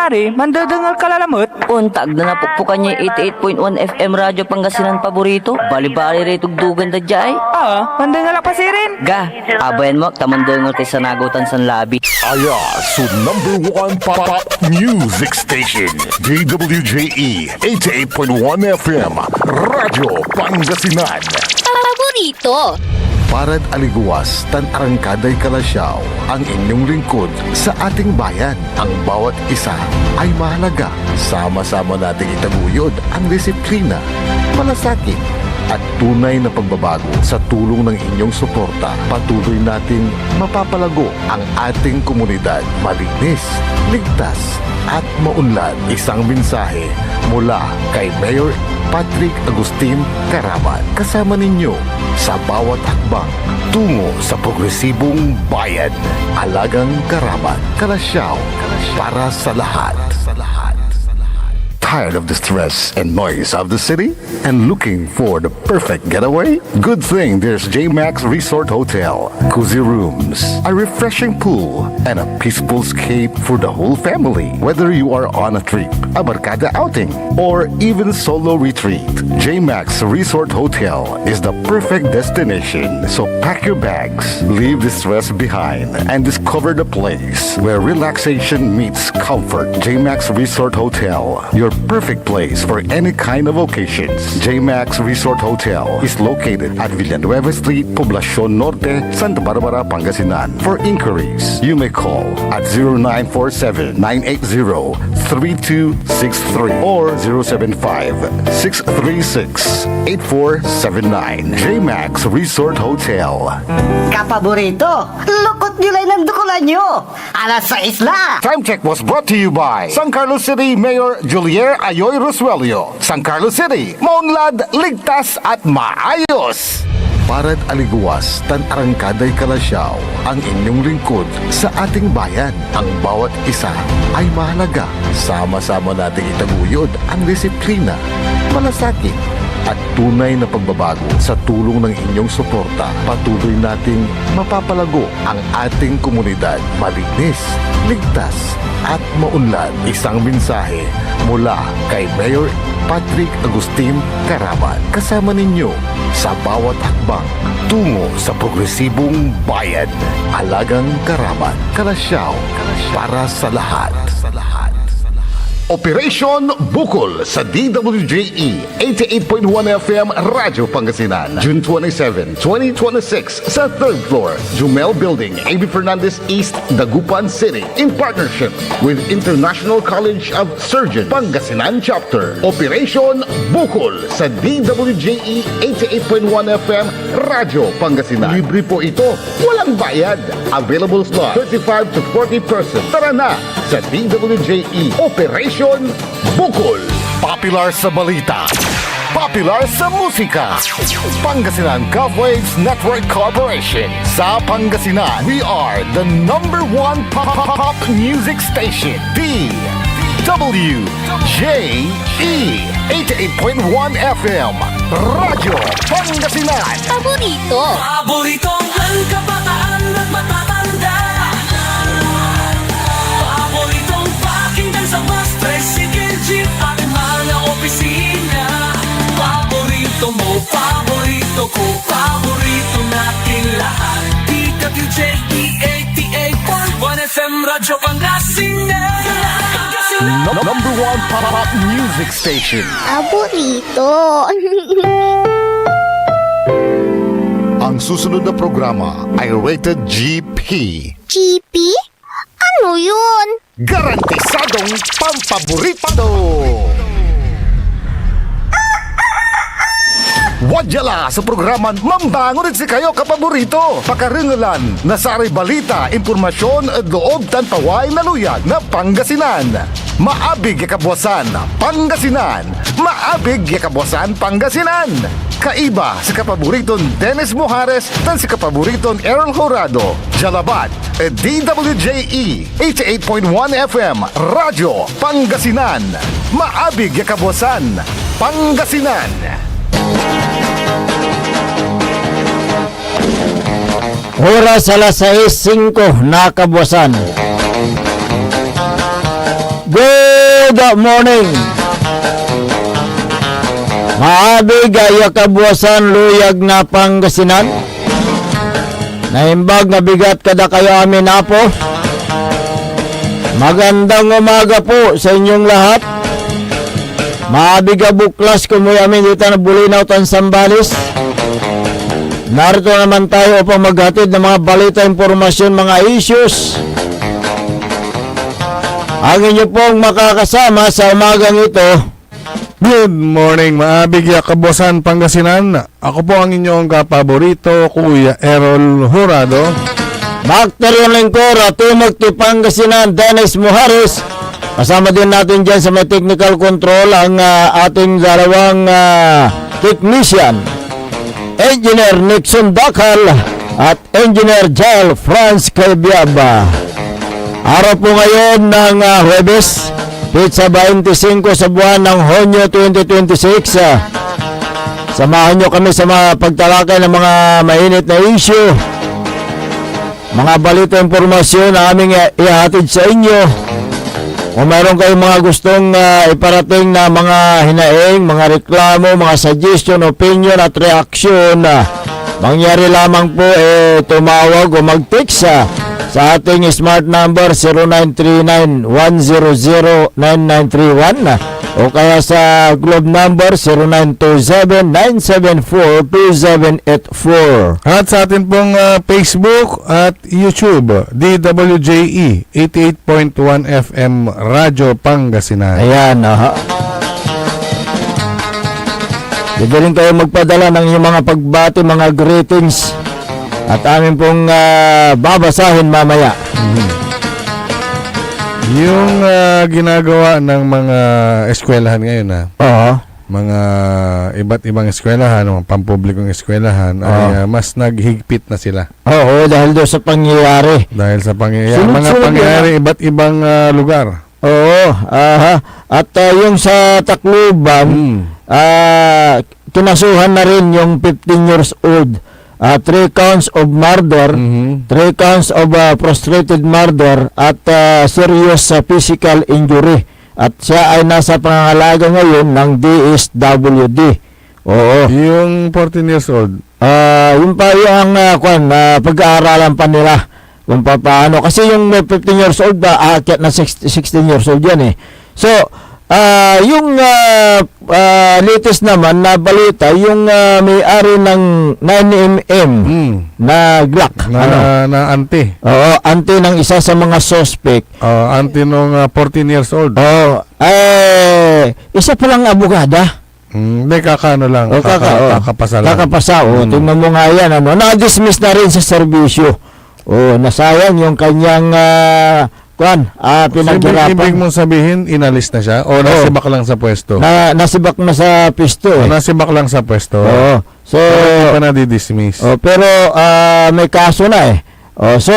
Ari, mandadangal kalalamot. Untag na napupukan niya 88.1 FM Radyo Pangasinan paborito. Bali-bali rito dugan da jay. Mandangal pa si rin. Ga, abayan mo, tamandangal tayo sa nagutan sa labi. Aya, so number one pop music station, DWJE 88.1 FM, Radyo Pangasinan. Paborito. Parad aliguas, tan arangkaday kalasyaw, ang inyong lingkod sa ating bayan. Ang bawat isa ay mahalaga. Sama-sama nating itaguyod ang disiplina, malasakit, at tunay na pagbabago. Sa tulong ng inyong suporta, patuloy nating mapapalago ang ating komunidad. Malinis, ligtas, at maunlad. Isang mensahe mula kay Mayor Patrick Agustin Caraman. Kasama ninyo sa bawat hakbang tungo sa progresibong bayan. Alagang Caraman, Kalasyaw, para sa lahat. Tired of the stress and noise of the city and looking for the perfect getaway? Good thing there's JMax Resort Hotel. Cozy rooms, a refreshing pool, and a peaceful escape for the whole family. Whether you are on a trip, a barkada outing, or even solo retreat, JMax Resort Hotel is the perfect destination. So pack your bags, leave the stress behind, and discover the place where relaxation meets comfort. JMax Resort Hotel, your perfect place for any kind of occasions. JMax Resort Hotel is located at Villanueva Street, Poblacion Norte, Santa Barbara, Pangasinan. For inquiries, you may call at 0947-980-3263 or 075-636-8479. JMax Resort Hotel. Kapaborito, lukot nila'y nandukulan nyo. Alas 6 na. Time check was brought to you by San Carlos City Mayor Julier Ayoy Rosuelio. San Carlos City, maunlad, ligtas at maayos. Parad aliguas, tan arangkaday kalasyaw, ang inyong lingkod sa ating bayan. Ang bawat isa ay mahalaga. Sama-sama nating itaguyod ang disiplina, malasakit, at tunay na pagbabago. Sa tulong ng inyong suporta, patuloy nating mapapalago ang ating komunidad. Malinis, ligtas, at maunlad. Isang mensahe mula kay Mayor Patrick Agustin Caraman. Kasama ninyo sa bawat hakbang tungo sa progresibong bayan. Alagang Caraman, Kalasyaw, para sa lahat. Operation Bukol sa DWJE 88.1 FM Radyo Pangasinan. June 27, 2026 sa 3rd floor, Jumel Building, A.B. Fernandez East, Dagupan City. In partnership with International College of Surgeons Pangasinan Chapter. Operation Bukol sa DWJE 88.1 FM Radyo Pangasinan. Libre po ito, walang bayad. Available slot 35 to 40 persons. Tara na sa DWJE Operation Bukol. Popular sa balita, popular sa musika. Pangasinan Golfwaves Network Corporation. Sa Pangasinan, we are the number one pop music station. DWJE 88.1 FM Radyo Pangasinan. Paborito. Paboritong ang kabataan at matatanda. Paboritong pakinggan sa bus, tricycle, jeep at mga opisina. Paborito mo, paborito ko, paborito natin lahat. DWJE 88.1 FM Radyo Pangasinan. Number one pop music station. Paborito. Ang susunod na programa ay rated GP. GP? Ano yun? Garantisadong pampaborito! Wadyala sa programa Mambangon si kayo kapaborito. Pakaringalan, nasaray balita, impormasyon at loob tanpaway na luyag na Pangasinan. Maabig yakabwasan, Pangasinan. Maabig yakabwasan, Pangasinan. Kaiba sa kapaboriton Dennis Mujares tan si kapaboriton Errol Horado. Jalabat, DWJE 88.1 FM Radyo Pangasinan. Maabig yakabwasan, Pangasinan. Oras alas 6:05 na kabuwasan. Good morning. Maabi gaya kabuwasan luyag na Pangasinan. Naimbag na bigat kada kayo amin apo. Magandang umaga po sa inyong lahat. Maabi ga buklas kumuy amin dito na Bulinaw tan Sambales. Narito naman tayo upang maghatid ng mga balita, impormasyon, mga issues. Ang inyo pong makakasama sa umagang ito. Good morning, maabig ya kabosan Pangasinan. Ako po ang inyong kapaborito, Kuya Errol Jurado. Bakteryon Lingkor at Tumag Pangasinan, Dennis Muhares. Kasama din natin dyan sa may technical control ang ating dalawang technician, Engineer Nixon Dakal at Engineer Jael Franz Calbiaba. Araw po ngayon ng Huwebes, Pizza 25 sa buwan ng Hunyo 2026. Samahan nyo kami sa mga pagtalakay ng mga mainit na issue, mga balita, impormasyon na aming ihatid sa inyo. Kung mayroon kayong mga gustong iparating na mga hinaing, mga reklamo, mga suggestion, opinion at reaksyon, mangyari lamang po tumawag o mag-text sa ating smart number 0939-100-9931 o kaya sa Globe number 0927-974-2784. At sa atin pong Facebook at YouTube, DWJE 88.1 FM Radyo Pangasinan. Ayan, Pwede rin kayo magpadala ng inyong mga pagbati, mga greetings, at amin pong babasahin mamaya. Yung ginagawa ng mga eskwelahan ngayon, Oo. mga iba't ibang eskwelahan, mga pampublikong eskwelahan, ay mas naghigpit na sila. Oo, dahil doon sa pangyayari. Dahil sa pangyayari, Sunod-sunod mga pangyayari, iba't ibang lugar. Oo, at yung sa Tacloban, kinasuhan na rin yung 15 years old. 3 counts of murder, 3 counts of frustrated murder at serious physical injury. At siya ay nasa pangangalaga ngayon ng DSWD. Oo. Yung 14 years old. Yung pa yung pag-aaralan pa nila kung paano. Kasi yung 15 years old aakyat na 16 years old yan eh. So, yung latest naman na balita, yung may-ari ng 9mm na Glock. Na auntie. Oo, auntie ng isa sa mga suspect. Auntie nung 14 years old. Oo. Isa palang abogada. Hindi, kakano lang. Kakapasa lang. Kakapasa, tingnan mo nga yan. Na-dismiss na rin sa serbisyo. Nasayang yung kanyang pinaghirapan. Ibig mong sabihin, inalis na siya? O nasibak lang sa pwesto? Nasibak na sa pisto eh. Nasibak lang sa pwesto? Oo. So, hindi pa na-dismiss. Pero may kaso na eh. So,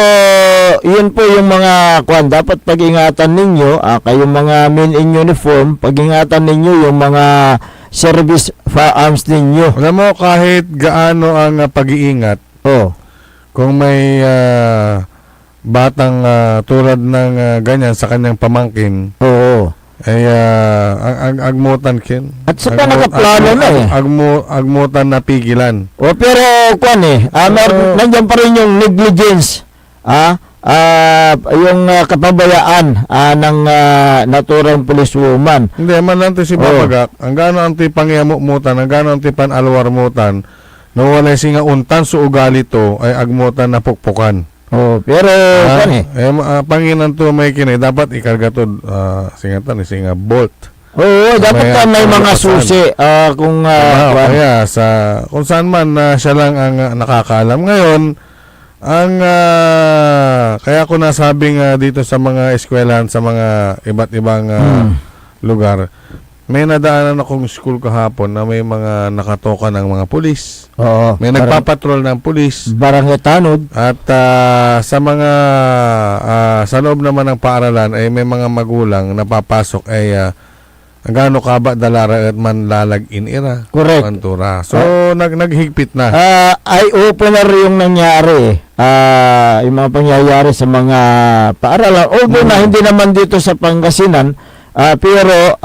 yun po yung mga dapat pag-ingatan ninyo, kayong mga men in uniform, pag-ingatan ninyo yung mga service firearms ninyo. Alam mo, kahit gaano ang pag-iingat, kung may batang tulad ng ganyan sa kanyang pamangkin, ay ang agmutan kin. At saka nakaplano na eh. Agmutan na pigilan. Pero nandiyan pa rin yung negligence. Yung kapabayaan ng naturang policewoman. Hindi, man lang si Babagak, ang gano'n ang tipang yamutan, ang gano'n ang tipan alwarmutan, na wala singa untan so ugali to, ay agmutan na pukpukan. Pero Panginan to may kinay, dapat ikarga to singatan, singa bolt. Dapat may mga susi kung kaya kung saan man siya lang ang nakakaalam ngayon. Ang kaya ko nasabing dito sa mga eskwelahan, sa mga iba't ibang lugar, may nadaanan akong school kahapon na may mga nakatoka ng mga pulis. May nagpapatrol ng pulis. Barangay Tanod. At sa mga sa loob naman ng paaralan ay may mga magulang na papasok ay ang gaano ka ba dalara at man lalagin ira. Correct. Pantura. So naghigpit na. Eye-opener yung nangyari. Yung mga pangyayari sa mga paaralan. Although na hindi naman dito sa Pangasinan, pero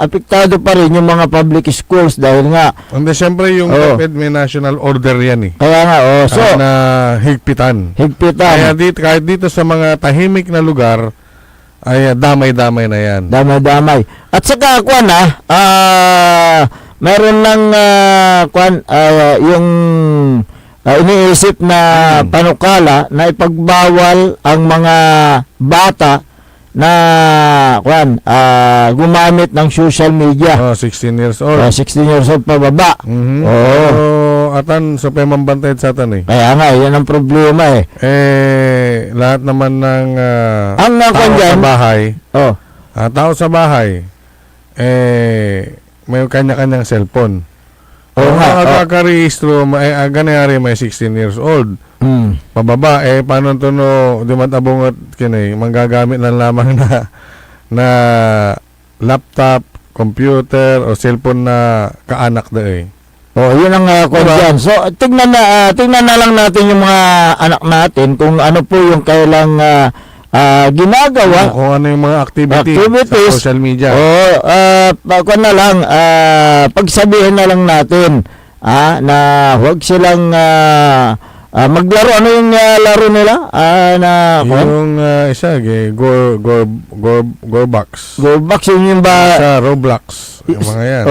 apektado pa rin yung mga public schools dahil nga Hindi, siyempre yung Oo. DepEd may national order yan eh. kaya nga so Na higpitan. Kaya higpitan, dito, kahit dito sa mga tahimik na lugar, ay damay-damay na yan. damay-damay. At saka kwan meron ng yung iniisip na panukala na ipagbawal ang mga bata na gumamit ng social media. 16 years old. 16 years old pababa. Mhm. Oo. Pero, atan, so pemambantay sa atan eh. Kaya nga, yan ang problema eh. Lahat naman ng Ang tao kwan sa dyan, bahay, tao sa bahay, may kanya-kanyang cellphone. Oo nga, Ang nagkakarehistro, ganayari may 16 years old. Pababa, paano ito no, di matabungot kinay, manggagamit lang lamang na laptop, computer, o cellphone na kaanak da eh. yun ang kwan dyan. So, tignan na lang natin yung mga anak natin kung ano po yung kailang ginagawa. Kung ano yung mga activities sa social media. Kwan na lang, pagsabihin na lang natin na huwag silang maglaro. Ano yung laro nila? Yung isa, Gorbox. Go back yun yung ba? Sa Roblox. Yung mga yan.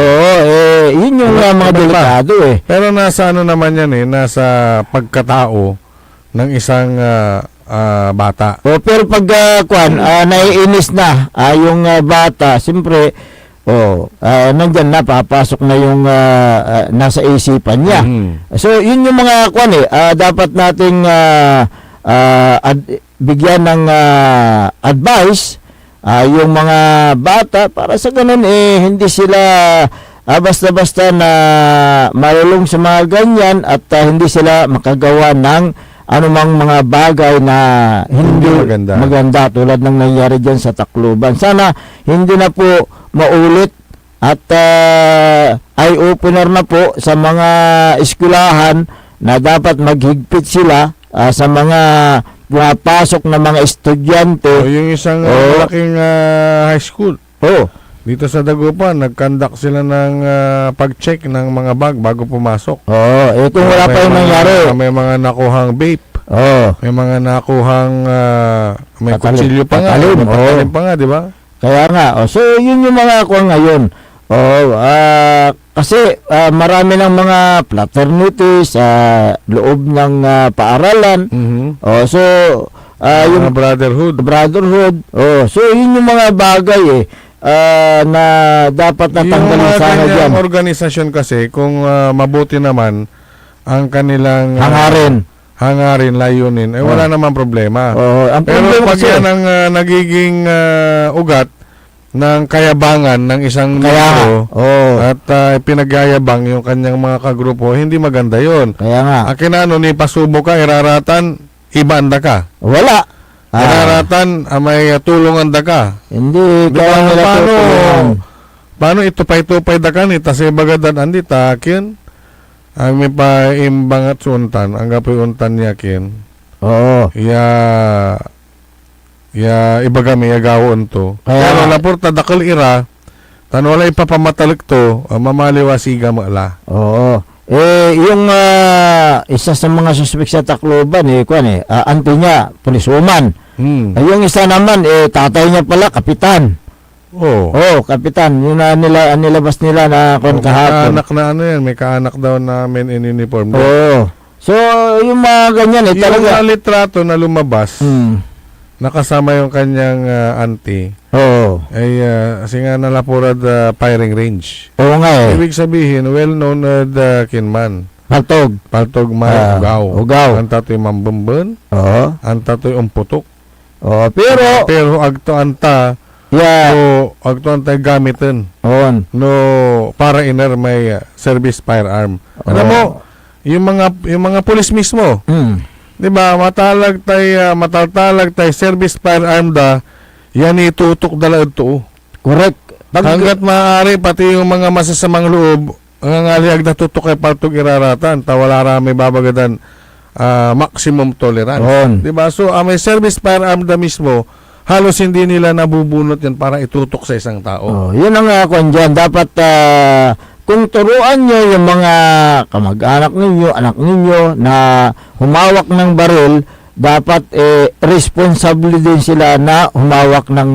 Yun yung mga delikado eh. Pero nasa ano naman yan nasa pagkatao ng isang bata. Pero pag naiinis na yung bata, siyempre, nandyan na, papasok na yung nasa isipan niya. So, yun yung mga dapat nating bigyan ng advice yung mga bata para sa ganun hindi sila basta-basta na marulong sa mga ganyan at hindi sila makagawa ng anumang mga bagay na hindi maganda tulad ng nangyari dyan sa Tacloban. Sana hindi na po maulit at eye-opener na po sa mga eskwelahan na dapat maghigpit sila sa mga pumapasok na mga estudyante. Yung isang malaking high school. Dito sa Dagupan, nag-conduct sila ng pag-check ng mga bag bago pumasok. Kung wala pa yung nangyari. May mga nakuhang vape. May mga nakuhang may kutsilyo pa nga. May patalim pa nga, di ba? Kaya nga. So, yun yung mga kuha ngayon. Kasi marami ng mga fraternity sa loob ng paaralan. So, yung brotherhood. So, yun yung mga bagay na dapat natanggalin sana dyan. Yung mga organisasyon kasi, kung mabuti naman ang kanilang hangarin, layunin, wala naman problema. Pero pag yan ang nagiging ugat ng kayabangan ng isang grupo at pinagyayabang yung kanyang mga kagrupo, hindi maganda yun. Kaya nga. Akin ni pasubo ka, iraratan, ibanda ka. Wala. Iraratan, may tulungan da ka. Hindi kaya nila tutulungan. Paano ito pa da ka ni, tas ibagadan andit, akin, may pa imbangat suntan, ang gapoy untan niya kin. Ibagami agawon to. Pero lapor tadakal ira, tan wala ipapamatalag to, mamaliwasiga mala. Yung isa sa mga suspek sa Tacloban auntie niya, pulisuman. Yung isa naman tatay niya pala, kapitan. Kapitan. Yun na nilabas nila na kahapon. Kaanak na yan, may kaanak daw namin in uniform. So, yung mga ganyan talaga. Yung litrato na lumabas, nakasama yung kanyang auntie. Kasi nga nalapurad firing range. Ibig sabihin, well-known kinman. Paltog man, ugaw. Ang tato'y mambumban. Ang tato'y umputok. Pero agto anta, agto anta gamitin. No, para iner may service firearm. Alam mo, yung mga pulis mismo, di ba, mataltalag tay service firearm da, yan itutok dala ito. Correct. Hanggat maaari, pati yung mga masasamang loob, ang alihag na tutok ay paltog iraratan, wala rami babagadan maximum tolerance. Di ba? So, may service firearm da mismo, halos hindi nila nabubunot yan para itutok sa isang tao. Oh, yun ang kung dyan. Dapat kung turuan nyo yung mga kamag-anak ninyo, anak ninyo na humawak ng baril, dapat responsable din sila na humawak ng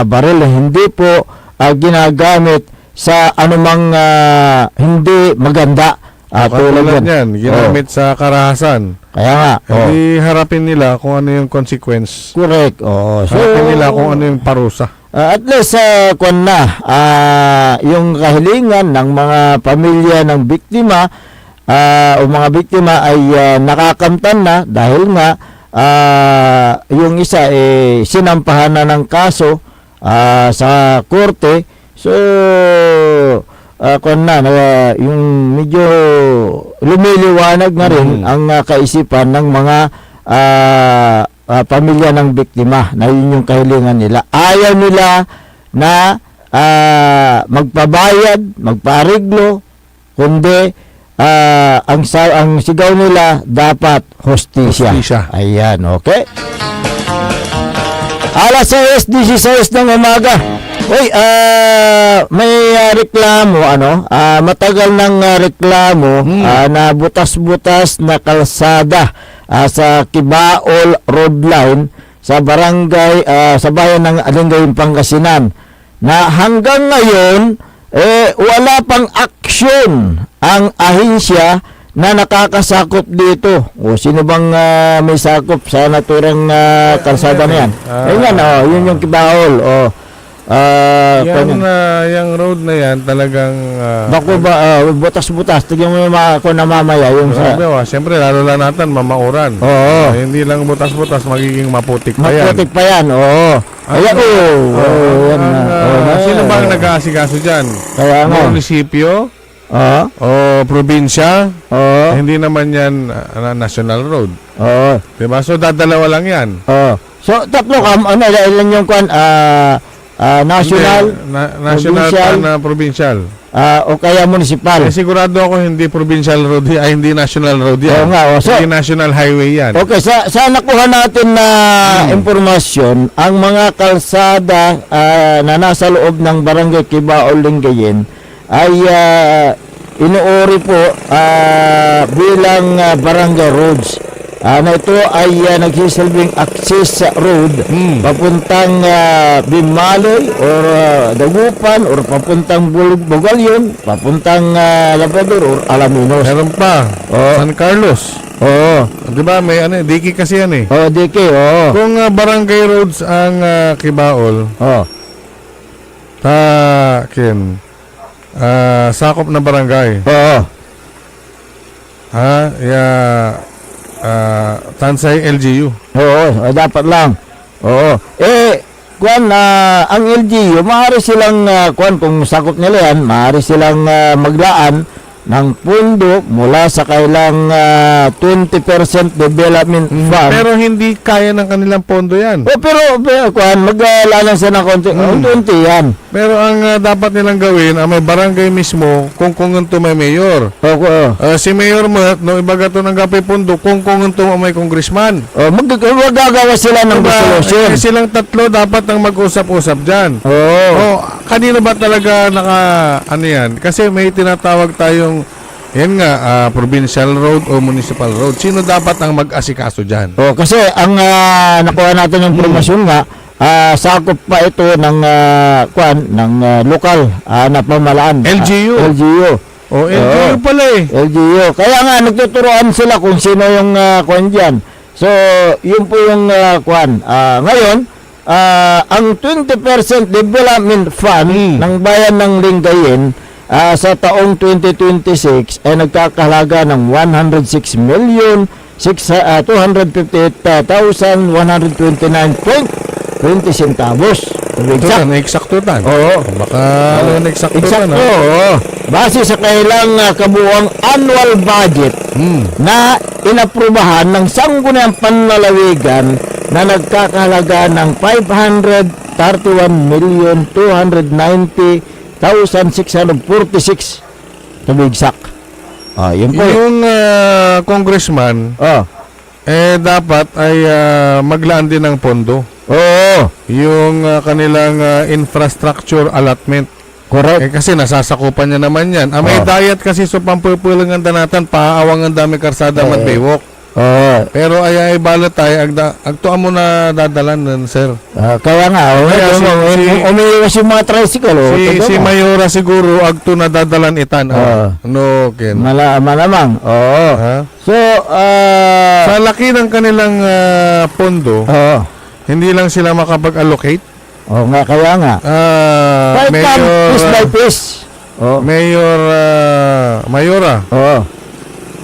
baril. Hindi po ginagamit sa anumang hindi maganda. Katulad yan, ginamit sa karahasan. Kaya nga. Hindi harapin nila kung ano yung consequence. Correct. So, Harapin nila kung ano yung parusa. at least kung na yung kahilingan ng mga pamilya ng biktima o mga biktima ay nakakamtan na dahil nga yung isa sinampahan na ng kaso sa korte. So kung na yung medyo lumiliwanag na rin ang kaisipan ng mga pamilya ng biktima na yun yung kahilingan nila. Ayaw nila na magpabayad, magpaariglo, kundi ang sigaw nila dapat hostisya. Hostisya. Ayan, okay? Alas 6:16 ng umaga. Uy, may reklamo, matagal ng reklamo na butas-butas na kalsada sa Kibaol Road Line sa barangay, sa bayan ng Alingayon, Pangasinan, na hanggang ngayon, wala pang aksyon ang ahensya na nakakasakop dito. O sino bang may sakop sa naturang kalsada na yan? Ayan, yun yung Kibaol. Yung road na yan talagang Bako ba, butas-butas. Tignan mo yung mga ako na mamaya. Yung siyempre lalo lang natin mamauran. Oo. Hindi lang butas-butas, magiging maputik pa yan. maputik pa yan, oo. Ayan, yan na. Sino ba ang nag-aasikaso dyan? Kaya nga. Munisipyo Oo. o probinsya? Oo. Hindi naman yan national road. Oo. Diba? So dadalawa lang yan. Oo. So, tatlo ilan yung kwan, national, Hindi, national provincial, pa na provincial. o kaya municipal. Sigurado ako hindi provincial road ay hindi national road yan. Oo nga, so, hindi national highway yan. okay, sa nakuha natin na impormasyon, ang mga kalsada na nasa loob ng barangay Kibaol, Lingayen ay inuuri po bilang barangay roads. Na ito ay nagsisilbing access road papuntang Bimaloy or Dagupan or papuntang Bugalyon, papuntang Labrador or Alaminos. Meron pa. San Carlos. Oo. Di ba may Diki kasi yan eh. DK, oo. Kung barangay roads ang Kibaol, Oo. sakop na barangay. Oo. Tansay LGU. Oo, dapat lang. Oo. Ang LGU, maaari silang, kung sakop nila yan, maaari silang maglaan ng pundo mula sa kailang 20% development fund. Pero hindi kaya ng kanilang pondo yan. Pero maglalang sila ng konti. 20 yan. Pero ang dapat nilang gawin, may barangay mismo, kung ito may mayor. Si Mayor Mat, no, ibaga ito ng gapay pondo, kung ito may congressman. Magagawa sila ng resolution. Silang tatlo dapat ang mag-usap-usap dyan. Kanino ba talaga yan? Kasi may tinatawag tayong provincial road o municipal road. Sino dapat ang mag-asikaso dyan? Kasi ang nakuha natin yung impormasyon nga, sakop pa ito ng lokal na pamalaan. LGU. LGU. LGU pala eh. LGU. Kaya nga nagtuturoan sila kung sino yung dyan. So, yun po yung ngayon, ang 20% development fund ng bayan ng Lingayen sa taong 2026 ay nagkakahalaga ng 106,258,129.20 centavos. Eksaktutan. Oo. Baka eksaktutan. Eksakto, oo. Base sa kailang kabuuang annual budget na inaprubahan ng Sangguniang Panlalawigan na nagkakahalaga ng 531,290,646 to be exact. Yun po. Yung congressman, dapat ay maglaan din ng pondo. Oo, Yung kanilang infrastructure allotment. correct. Kasi nasasakupan niya naman yan. May diet kasi so pampupulang ang danatan, paawang ang dami karsada man baywok. Oo, Pero ay balot tayo, agtuan mo na dadalan nun, sir. kaya nga, Kaya umiiwas yung mga tricycle. Si Mayora siguro, agto na dadalan itan. No, Ken. Malamang, oo. Ha? So, Sa laki ng kanilang pondo, oo. hindi lang sila makapag-allocate. Oo nga, kaya nga. Right come, piece by piece. Oo. Mayora, Oo.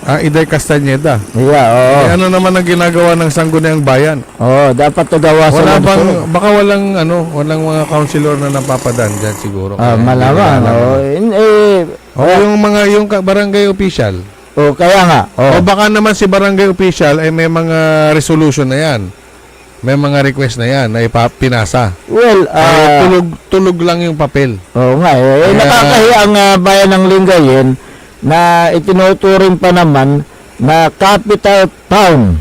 Iday Castañeda. Yeah, oo. Ano naman ang ginagawa ng Sangguniang Bayan? Oo, dapat nagawasan. Wala ng bang, gusto. baka walang mga councilor na napapadan dyan siguro. Malamang. Oo. Yung barangay official. Kaya nga. O Oo. baka naman si barangay official ay may mga resolution na yan. May mga request na yan na pinasa. Well, Tulog lang yung papel. oo nga. Nakakahiya ang bayan ng Lingayen na itinuturing pa naman na capital town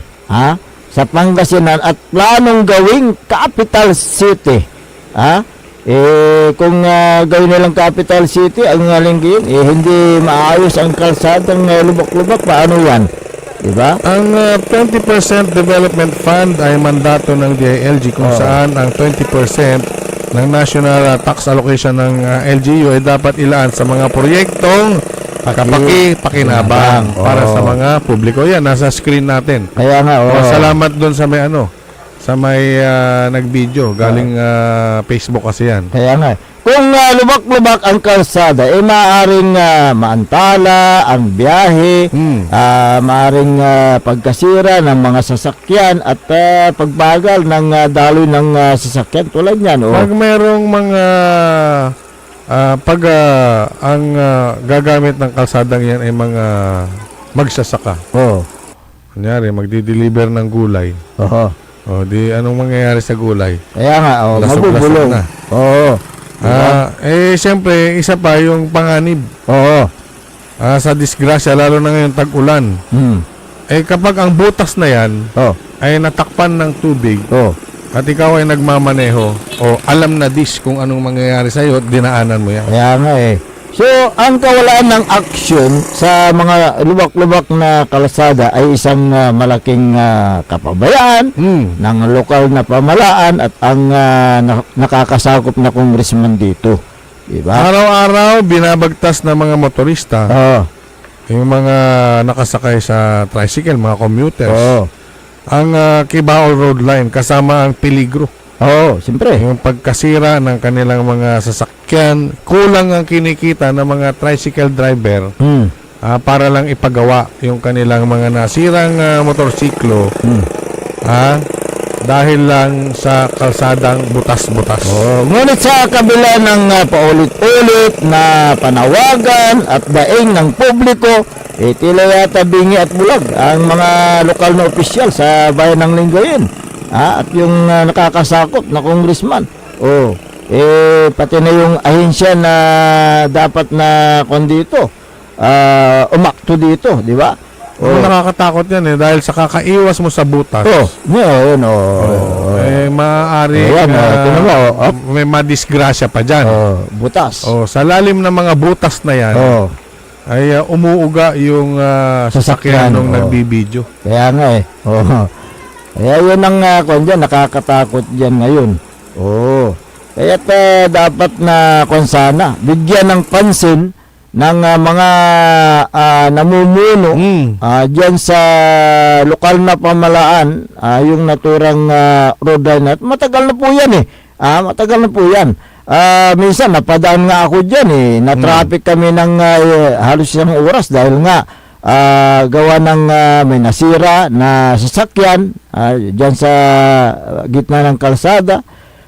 sa Pangasinan at planong gawing capital city. Kung gawin nilang capital city ang Lingayen, hindi maayos ang kalsadang lubak-lubak, paano yan? Diba? Ang 20% development fund ay mandato ng DILG kung saan ang 20% ng national tax allocation ng LGU ay dapat ilaan sa mga proyektong pakinabang para sa mga publiko. Yan, nasa screen natin. Kaya nga, Salamat doon sa may nag-video galing Facebook kasi yan. Kaya nga. Kung lubak-lubak ang kalsada, maaaring maantala ang biyahe, maaaring pagkasira ng mga sasakyan at pagbagal ng daloy ng sasakyan. Tulad yan. Pag merong mga ang gagamit ng kalsadang yan ay mga magsasaka. Kunyari, magdi-deliver ng gulay. Di anong mangyayari sa gulay? Kaya nga, Lasog-lasog mabubulong. na. Siyempre, isa pa yung panganib. Sa disgrasya, lalo na ngayon tag-ulan. Kapag ang butas na yan ay natakpan ng tubig at ikaw ay nagmamaneho alam na kung anong mangyayari sa'yo at dinaanan mo yan. Kaya nga So, ang kawalaan ng aksyon sa mga lubak-lubak na kalsada ay isang malaking kapabayaan ng lokal na pamahalaan at ang nakakasakop na congressman dito. Diba? Araw-araw, binabagtas ng mga motorista, yung mga nakasakay sa tricycle, mga commuters, ang Kibaol Road Line kasama ang peligro. Siyempre. Yung pagkasira ng kanilang mga sasakyan, kulang ang kinikita ng mga tricycle driver para lang ipagawa yung kanilang mga nasirang motorsiklo dahil lang sa kalsadang butas-butas. Ngunit sa kabila ng paulit-ulit na panawagan at daing ng publiko, tila yata bingi at bulag ang mga lokal na opisyal sa bayan ng Lingayen. At yung nakakasakop na congressman. Pati na yung ahensya na dapat na kondito, umakto dito, di ba? Nakakatakot yan dahil sa kakaiwas mo sa butas. Maaari may madisgrasya pa dyan. Butas. Sa lalim ng mga butas na yan, ay umuuga yung sasakyan nung nagbibideo. Kaya nga Kaya yun ang nakakatakot dyan ngayon. Kaya dapat na sana bigyan ng pansin ng mga namumuno dyan sa lokal na pamahalaan, yung naturang road line. At matagal na po yan matagal na po yan. Minsan napadaan nga ako dyan na-traffic kami ng halos isang oras dahil nga gawa ng may nasira na sasakyan dyan sa gitna ng kalsada.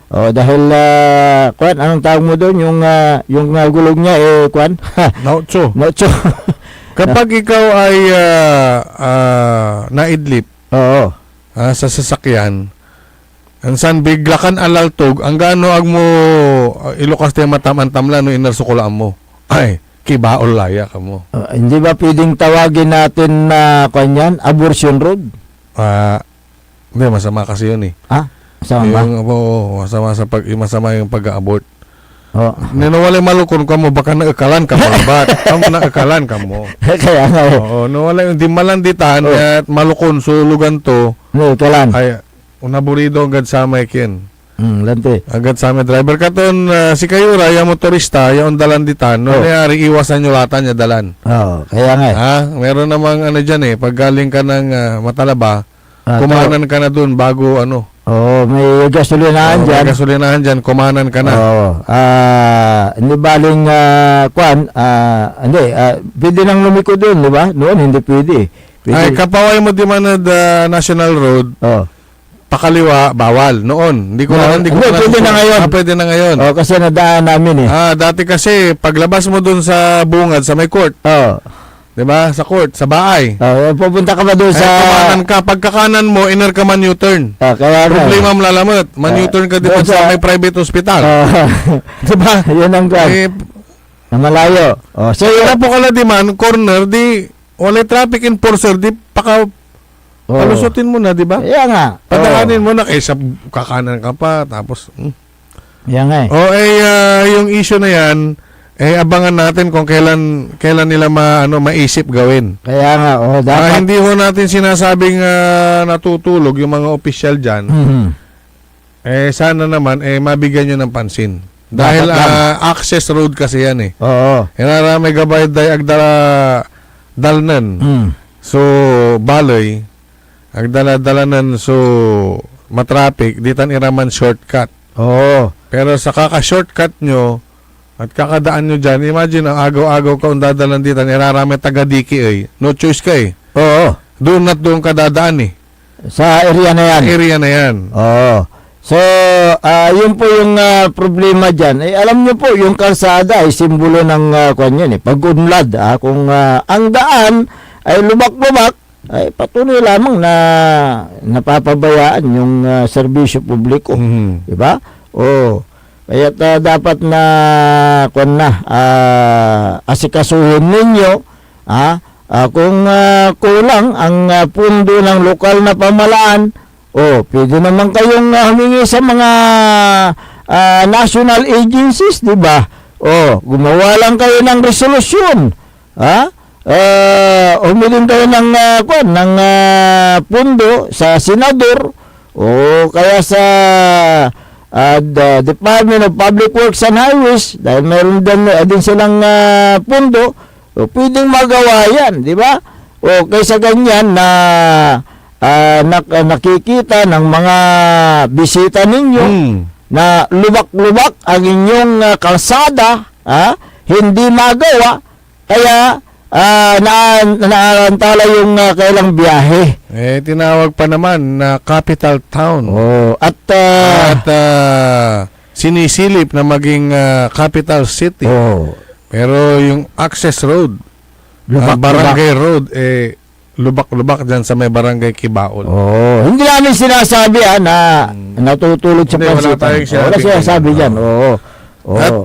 Dahil anong tawag mo doon? Yung gulong niya Nautso. Kapag ikaw ay naidlip sa sasakyan, ansan bigla kan alaltog, ang gaano ag mo ilukas tayo matam-antamla no inarsukulaan mo. Ay, Kibaol laya ka mo. Hindi ba pwedeng tawagin natin na abortion road? Hindi, masama kasi yun eh. Ha? Saan ba? Masama yung pag-abort. Oh. Nawala malukon ka mo, baka naakalan ka mo. Ba't? Kamu naakalan ka mo. Kaya nga eh. Oo, nawala yung di malanditan at malukon, sulugan to. Kalan. Ay, unaburido agad sa may kin. Lante. Agad sa may driver ka ton, si Kayura, yung motorista, yung dalanditan, no, nangyari, iwasan nyo lata niya dalan. Oo, kaya nga eh. Ha? Meron namang ano dyan eh, pag galing ka ng Matalaba, kumanan ka na dun bago ano. Oo, may gasolinahan dyan. May gasolinahan dyan, kumanan ka na. Oo. Hindi baling pwede nang lumiko doon, di ba? Noon hindi pwede. Ay, kapaway mo di man na National Road, pakaliwa, bawal. Noon. Hindi pwede na ngayon. Pwede na ngayon. Oh, kasi nadaan namin eh. Dati kasi, paglabas mo dun sa bungad, sa may court, Oh. di ba? Sa court, sa bahay. Pupunta ka ba doon sa... Kumanan ka. Pagkakanan mo, iner ka man U-turn. kaya Problema mo lalamot. Man U-turn ka dito sa may private hospital. Di ba? Yun ang kwan. Na malayo. So, Kaya po kala di man, corner, di, wala traffic enforcer, di, palusutin mo na, di ba? Yan nga. Padaanin mo na, kaysa kakanan ka pa, tapos, Yan nga eh. yung issue na yan, abangan natin kung kailan nila maisip gawin. Kaya nga, dapat. Hindi ho natin sinasabing natutulog yung mga opisyal dyan. Sana naman, mabigyan nyo ng pansin. Dahil access road kasi yan eh. Oo. May gabay day dalnan. So, baloy, agdala-dalanan so matraffic, ditan iraman shortcut. Oo. Pero sa kaka-shortcut nyo, at kakadaan nyo dyan, imagine, ang agaw-agaw ka ang dadalan dito, irarami taga-diki eh. No choice ka eh. Oo. Doon at doon ka dadaan eh. Sa area na yan. Area na yan. Oo. So, yun po yung problema dyan. Alam nyo po, yung kalsada ay simbolo ng pag-unlad. Kung ang daan ay lubak-lubak, ay patuloy lamang na napapabayaan yung serbisyo publiko. Diba? Oo. Kaya dapat na asikasuhin ninyo kung kulang ang pundo ng lokal na pamalaan, pwede naman kayong humingi sa mga national agencies, di ba? Gumawa lang kayo ng resolusyon. Humiling kayo ng pundo sa senador o kaya sa the Department of Public Works and Highways, dahil meron din silang pundo, pwedeng magawa yan, di ba? Kaysa ganyan na nakikita ng mga bisita ninyo na lubak-lubak ang inyong kalsada, hindi magawa, kaya naantala yung kailang biyahe. Tinawag pa naman na capital town. At sinisilip na maging capital city. Pero yung access road, barangay road, lubak-lubak dyan sa may barangay Kibaol. Hindi namin sinasabi na natutulog sa pansitan. Wala sinasabi dyan. At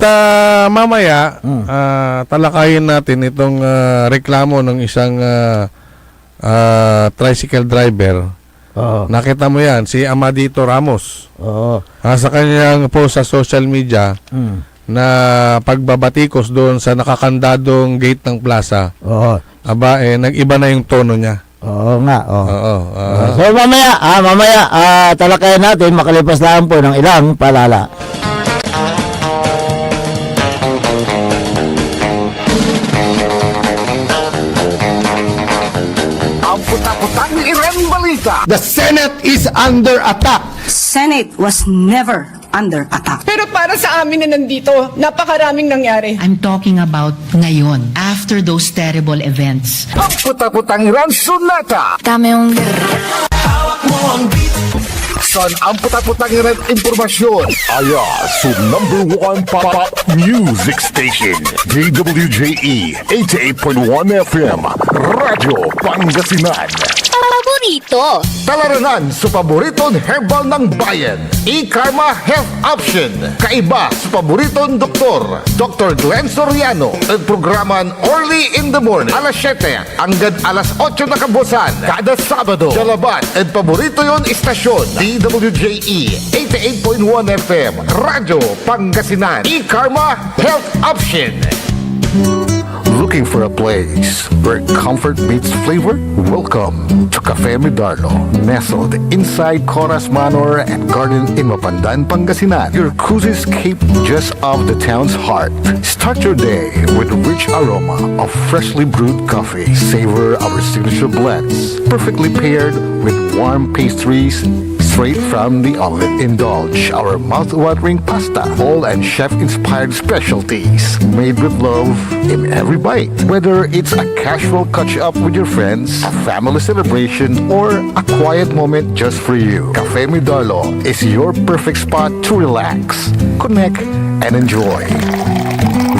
mamaya, talakayin natin itong reklamo ng isang tricycle driver. Nakita mo yan, si Amadito Ramos. Sa kanyang post sa social media na pagbabatikos doon sa nakakandadong gate ng plaza. Nag-iba na yung tono niya. Oo nga. So mamaya, talakayan natin makalipas lang po ng ilang palala. The Senate is under attack. Senate was never under attack. Pero para sa amin na nandito, napakaraming nangyari. I'm talking about ngayon, after those terrible events. Ang puta-putang Iran Sunata. Dami yung... Hawak mo ang beat. San ang puta-putang Iran impormasyon? Aya sa #1 pop music station. DWJE 88.1 FM. Radyo Pangasinan. Paborito paborito. Talaranan sa paboritong herbal ng bayan. E-Karma Health Option. Kaiba sa paboritong doktor. Dr. Glenn Soriano. At programan Early in the Morning. Alas 7 hanggang alas 8 na kabusan. Kada Sabado. Jalabat. At paborito yon istasyon. DWJE 88.1 FM. Radyo Pangasinan. E-Karma Health Option. Looking for a place where comfort meets flavor? Welcome to Cafe Medardo, nestled inside Coras Manor and Garden in Mapandan, Pangasinan. Your cozy escape just off the town's heart. Start your day with a rich aroma of freshly brewed coffee. Savor our signature blends, perfectly paired with warm pastries straight from the oven. Indulge our mouth-watering pasta, all and chef-inspired specialties made with love in every bite. Whether it's a casual catch-up with your friends, a family celebration, or a quiet moment just for you, Cafe Medardo is your perfect spot to relax, connect, and enjoy.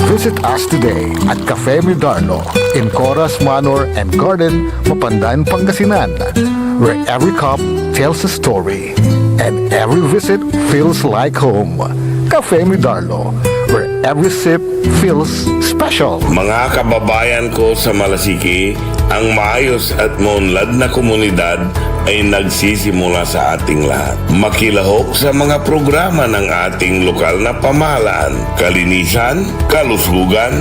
Visit us today at Cafe Medardo in Coras Manor and Garden, Mapandan, Pangasinan, where every cup tells a story and every visit feels like home. Cafe Medardo, where every sip feels special. Mga kababayan ko sa Malasiki, ang maayos at maunlad na komunidad ay nagsisimula sa ating lahat. Makilahok sa mga programa ng ating lokal na pamahalaan, kalinisan, kalusugan,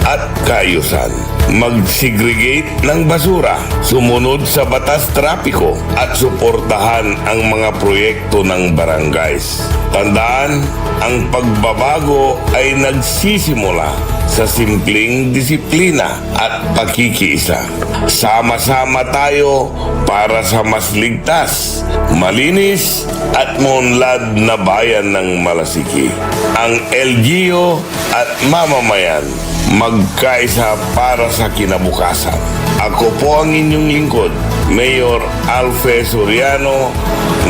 at kaayusan. Mag-segregate ng basura, sumunod sa batas trapiko, at suportahan ang mga proyekto ng barangays. Tandaan, ang pagbabago ay nagsisimula sa simpleng disiplina at pagkikiisa. Sama-sama tayo para sa mas ligtas, malinis at maunlad na bayan ng Malasiki. Ang LGU at mamamayan magkaisa para sa kinabukasan. Ako po ang inyong lingkod, Mayor Alfe Soriano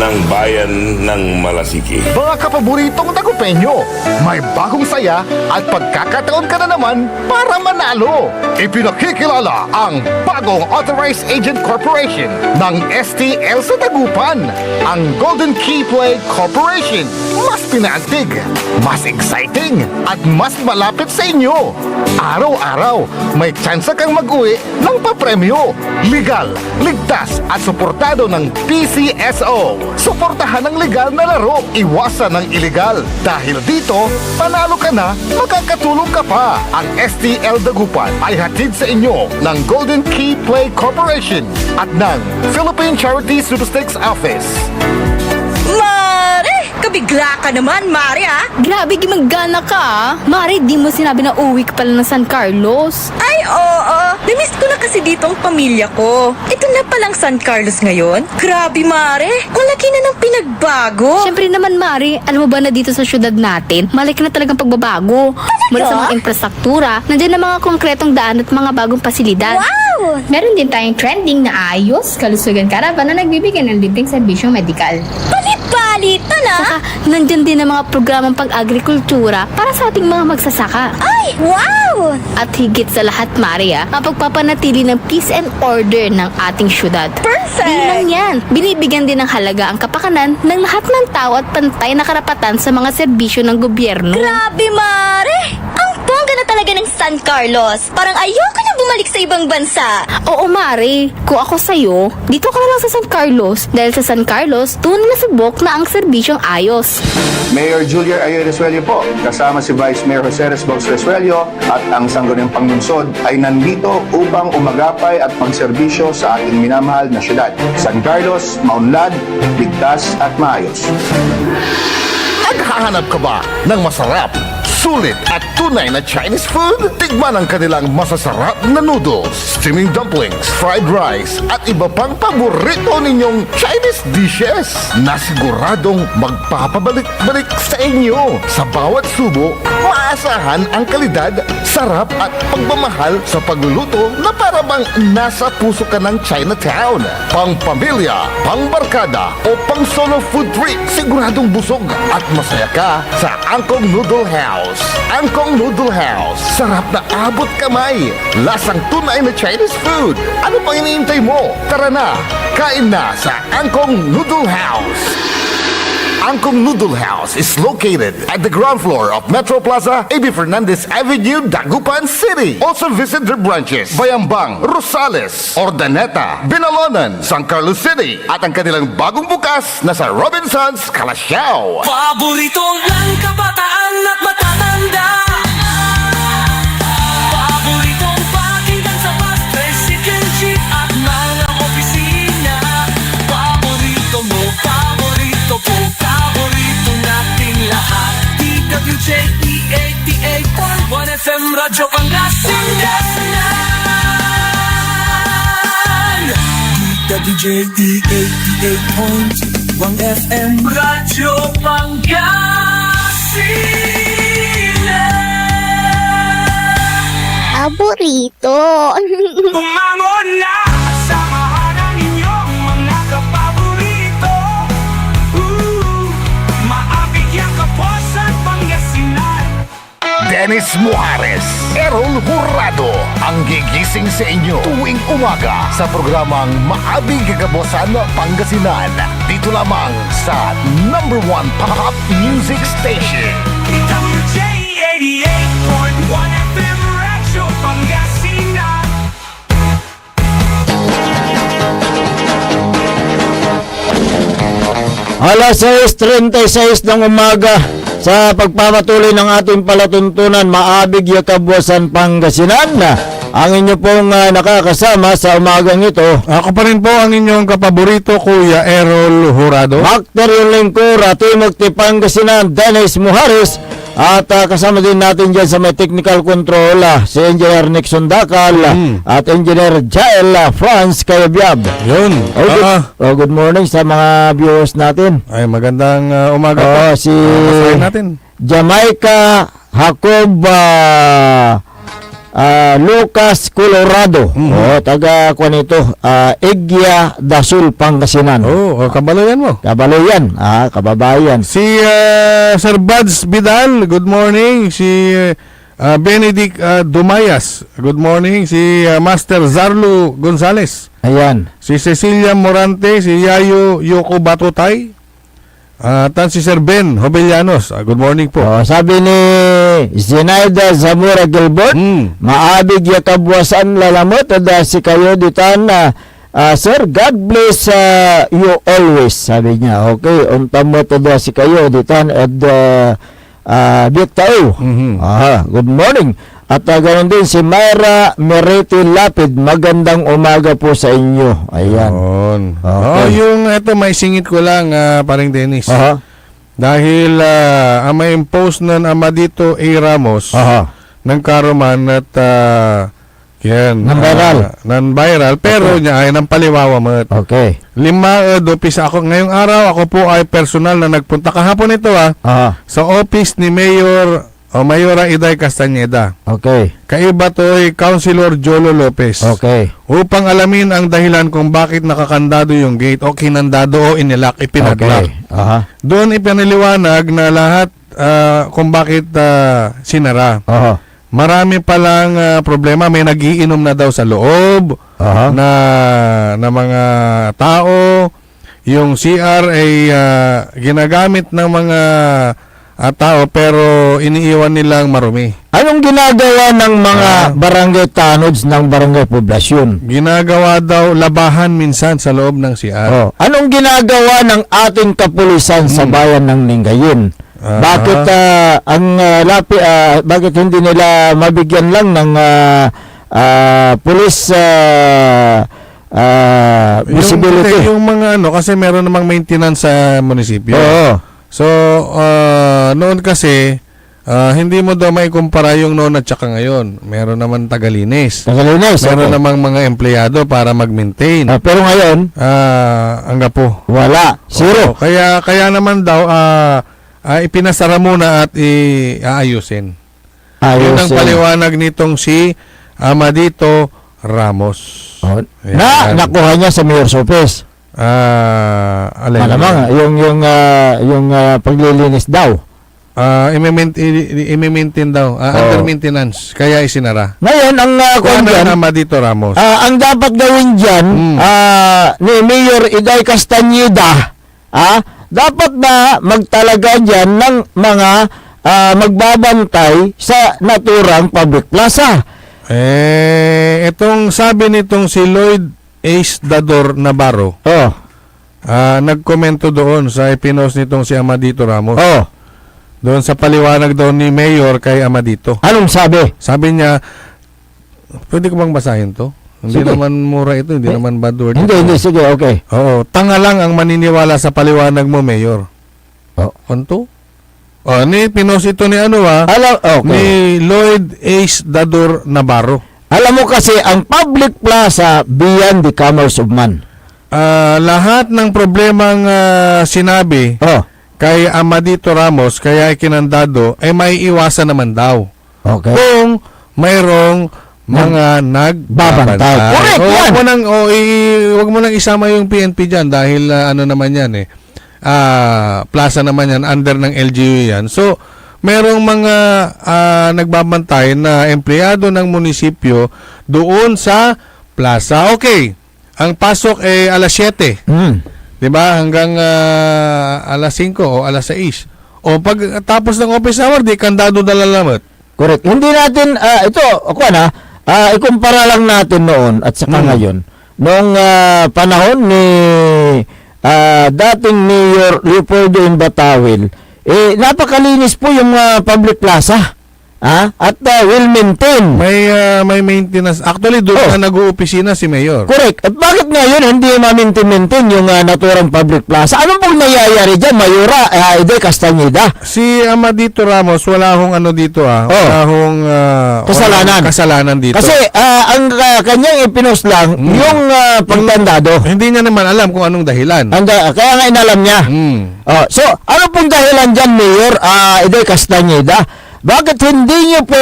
ng Bayan ng Malasiki. Mga kapaboritong tagupenyo, may bagong saya at pagkakataon ka na naman para manalo. Ipinakikilala ang bagong Authorized Agent Corporation ng STL sa Dagupan, ang Golden Key Play Corporation. Mas pinaantig, mas exciting, at mas malapit sa inyo. Araw-araw, may tsansa kang mag-uwi ng papremyo. Legal, ligtas at suportado ng PCSO. Suportahan ang legal na laro, iwasan ng illegal. Dahil dito, panalo ka na, makakatulong ka pa. Ang STL Dagupan ay hatid sa inyo ng Golden Key Play Corporation at ng Philippine Charity Statistics Office. Mare! Kabigla ka naman, Mare, ha? Grabe, gimagana ka ah. Mari, di mo sinabi na uwi ka pala ng San Carlos. Ay, oo. Namiss ko na kasi dito ang pamilya ko. Ito na palang San Carlos ngayon. Grabe, Mare. Malaki na ng pinagbago. Siyempre naman, Mari, alam mo ba na dito sa syudad natin, malaki na talagang pagbabago. Mula sa mga infrastruktura, nandiyan na mga konkretong daan at mga bagong pasilidad. Wow! Meron din tayong trending na ayos, kalusugan karavan na nagbibigay ng libreng serbisyong medikal. Palit-palito na. Saka, nandyan din ang mga programang pag-agrikultura para sa ating mga magsasaka. Ay, wow! At higit sa lahat, Maria, ang pagpapanatili ng peace and order ng ating syudad. Perfect! Di lang yan, binibigyan din ng halaga ang kapakanan ng lahat ng tao at pantay na karapatan sa mga serbisyo ng gobyerno. Grabe, Mare! Ang bongga na talaga ng San Carlos. Parang ayoko na bumalik sa ibang bansa. Oo, Mari. Kung ako sa'yo, dito ka na lang sa San Carlos. Dahil sa San Carlos, tunay na subok na ang serbisyong ayos. Mayor Julier Ayoy Resuello po, kasama si Vice Mayor Jose Resbox Resuello at ang Sangguniang Panglungsod ay nandito upang umagapay at magserbisyo sa ating minamahal na syudad. San Carlos, maunlad, ligtas at maayos. Naghahanap ka ba ng masarap, sulit at tunay na Chinese food? Tikman ang kanilang masasarap na noodles, steaming dumplings, fried rice, at iba pang paborito ninyong Chinese dishes na siguradong magpapabalik-balik sa inyo. Sa bawat subo, maasahan ang kalidad, sarap at pagmamahal sa pagluluto na para bang nasa puso ka ng Chinatown. Pang pamilya, pang barkada o pang solo food trip, siguradong busog at masaya ka sa Angkong Noodle House. House. Angkong Noodle House. Sarap na abot kamay. Lasang tunay na Chinese food. Ano pang iniintay mo? Tara na, kain na sa Angkong Noodle House. Angkong Noodle House is located at the ground floor of Metro Plaza, A.B. Fernandez Avenue, Dagupan City. Also visit their branches, Bayambang, Rosales, Ordaneta, Binalonan, San Carlos City, at ang kanilang bagong bukas na sa Robinsons, Calasiao. Paborito ng kabataan at matatanda. Paboritong pakinggan sa bus, tricycle, jeep at mga opisina. Paborito mo, paborito ko, paborito nating lahat. DWJE 88.1 FM Radyo Pangasinan. DWJE 88.1 FM Radyo Pangasinan. Paborito. Bumangon na! Samahan ang inyong mga kapaborito. Maabigyan ka po sa Pangasinan. Dennis Muhares, Errol Jurado, ang gigising sa inyo tuwing umaga sa programang Maabig Kagabosan Pangasinan. Dito lamang sa #1 Pop Music Station. DWJ 88.1 FM Radyo Pangasinan. Alas 6:36 ng umaga sa pagpapatuloy ng ating palatuntunan, Maabig Yakabwasan Pangasinan. Ang inyo pong nakakasama sa umagang ito. Ako pa rin po ang inyong kapaborito, Kuya Errol Jurado. Makter yung lingkod, Timog Pangasinan, Dennis Muhares. At kasama din natin dyan sa may technical control si Engineer Nixon Dakal at Engineer Jael Franz Kayabyab. Yun. Good morning sa mga viewers natin. Ay, magandang umaga po. Si natin. Jamaica Jacob Lucas Colorado. Taga kuan ito, Egya Dasul Pangasinan. Kabaloyan mo. Kabaloyan, kababayan. Si Sir Buds Vidal, good morning. Si Benedict Dumayas, good morning. Si Master Zarlo Gonzales. Ayan. Si Cecilia Morante, si Yayo Yoko Batutay. At si Sir Ben Hobellanos, good morning po. Sabi ni Zinaida Zamora Gilbert, Maabig Yakabwasan lalamot, si kayo ditan Sir, God bless you always, sabi niya. Okay, untamo to si kayo ditan at Bitao. Good morning. At ganoon din si Myra Merete Lapid, magandang umaga po sa inyo. Ayan. Okay. Yung ito, may singit ko lang, paring Dennis. Dahil may post ng Amadito A. Ramos ng Karuman at non-viral, pero niya ay ng paliwawa mo. Okay. 5 dopis ako. Ngayong araw, ako po ay personal na nagpunta kahapon ito sa office ni Mayora Iday Castañeda. Okay. Kaiba to ay Councilor Jolo Lopez. Okay. Upang alamin ang dahilan kung bakit nakakandado yung gate o kinandado o inilak, ipinaglock. Okay. Doon ipinaliwanag na lahat kung bakit sinara. Marami palang problema. May nagiinom na daw sa loob na mga tao. Yung CR ay ginagamit ng mga tao pero iniiwan nilang marumi. Anong ginagawa ng mga barangay tanods ng barangay poblasyon? Ginagawa daw labahan minsan sa loob ng CR. Anong ginagawa ng ating kapulisan sa bayan ng Lingayen? Bakit bakit hindi nila mabigyan lang ng police visibility? Yung mga kasi meron namang maintenance sa munisipyo. So, noon kasi, hindi mo daw may kumpara yung noon at saka ngayon. Meron naman tagalinis. Meron namang mga empleyado para mag-maintain. Pero ngayon, hanggang po. Wala. Zero. Kaya naman daw, ipinasara muna at aayusin. Yun ang paliwanag nitong si Amadito Ramos. Nakuha niya sa mayor's office. Malamang yung paglilinis daw. i-maintain daw, under maintenance, kaya isinara. Ngayon, ang Kung ano dyan, ang Amadito Ramos. ang dapat gawin dyan, ni Mayor Iday Castañeda, dapat na magtalaga dyan ng mga magbabantay sa naturang public plaza. Itong sabi nitong si Lloyd Ace Dador Navarro, nagkomento doon sa ipinost nitong si Amadito Ramos. Doon sa paliwanag daw ni Mayor kay Amadito. Anong sabi? Sabi niya, pwede ko bang basahin to? Hindi Sige. naman mura ito, hindi naman bad word. Hindi, sige, okay. Oo, tanga lang ang maniniwala sa paliwanag mo, Mayor. Kanto? Ni pinost ito ni okay. ni Lloyd Ace Dador Navarro. Alam mo kasi, ang public plaza beyond the commerce of man. Lahat ng problemang sinabi kay Amadito Ramos, kaya ikinandado, ay maiiwasan naman daw. Okay. Kung mayroong mga nagbabantay. Correct yan. Huwag mo nang isama yung PNP dyan dahil ano naman yan plaza naman yan, under ng LGU yan. So, merong mga nagbabantay na empleyado ng munisipyo doon sa plaza. Okay, ang pasok ay alas 7. Diba? Hanggang alas 5 o alas 6. O pag tapos ng office hour, di kandado na lalamot. Correct. Hindi natin, ikumpara lang natin noon at saka ngayon. Noong panahon ni dating Mayor Leopoldo Batawil, napakalinis po yung public plaza. At well maintained. May maintenance. Actually, doon na nag-uopisina si Mayor. Correct. At bakit ngayon hindi ma-maintain yung naturang public plaza? Anong pong nangyayari dyan, Mayora Iday Castañeda? Si Amadito Ramos, wala hong ano dito wala hong kasalanan dito. Kasi ang kanyang ipinost lang yung pagtandado. Hindi niya naman alam kung anong dahilan. Kaya nga inalam niya. So, ano pong dahilan dyan, Mayor Iday Castañeda? Bakit hindi niyo po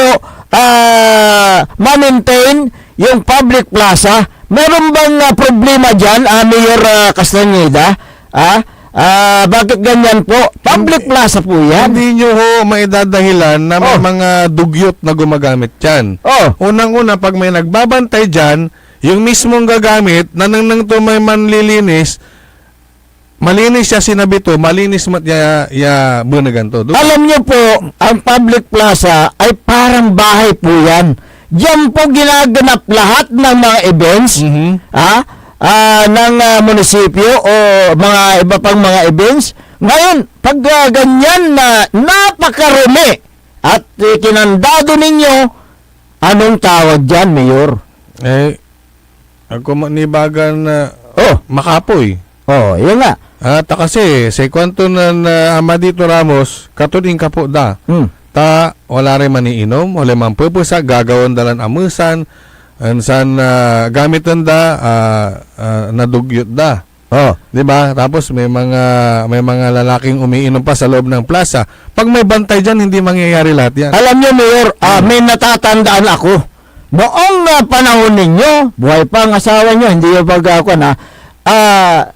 ma-maintain yung public plaza? Meron bang problema dyan, Mayor Castañeda? Bakit ganyan po? Public plaza po yan. Hindi nyo maidadahilan na may mga dugyot na gumagamit dyan. Unang-una, pag may nagbabantay dyan, yung mismong gagamit, nanang to may manlilinis, malinis siya sinabi to, malinis ya bunagan to. Alam niyo po, ang public plaza ay parang bahay po yan. Diyan po ginaganap lahat ng mga events ng munisipyo o mga iba pang mga events. Ngayon, pag ganyan na napakarumi at kinandado ninyo, anong tawag dyan, Mayor? Ako manibagan na makapoy. Yun nga. Kasi sa kwanto na Amadito Ramos, katuling ka po da. Wala rin maniinom, wala man pupusa, gagawan dalan amusan, ansan gamitan da, nadugyot da. Diba? Tapos may mga lalaking umiinom pa sa loob ng plaza. Pag may bantay dyan, hindi mangyayari lahat yan. Alam niyo, Mayor, may natatandaan ako. Noong panahon ninyo, buhay pa ang asawa niyo, hindi yung pag-ako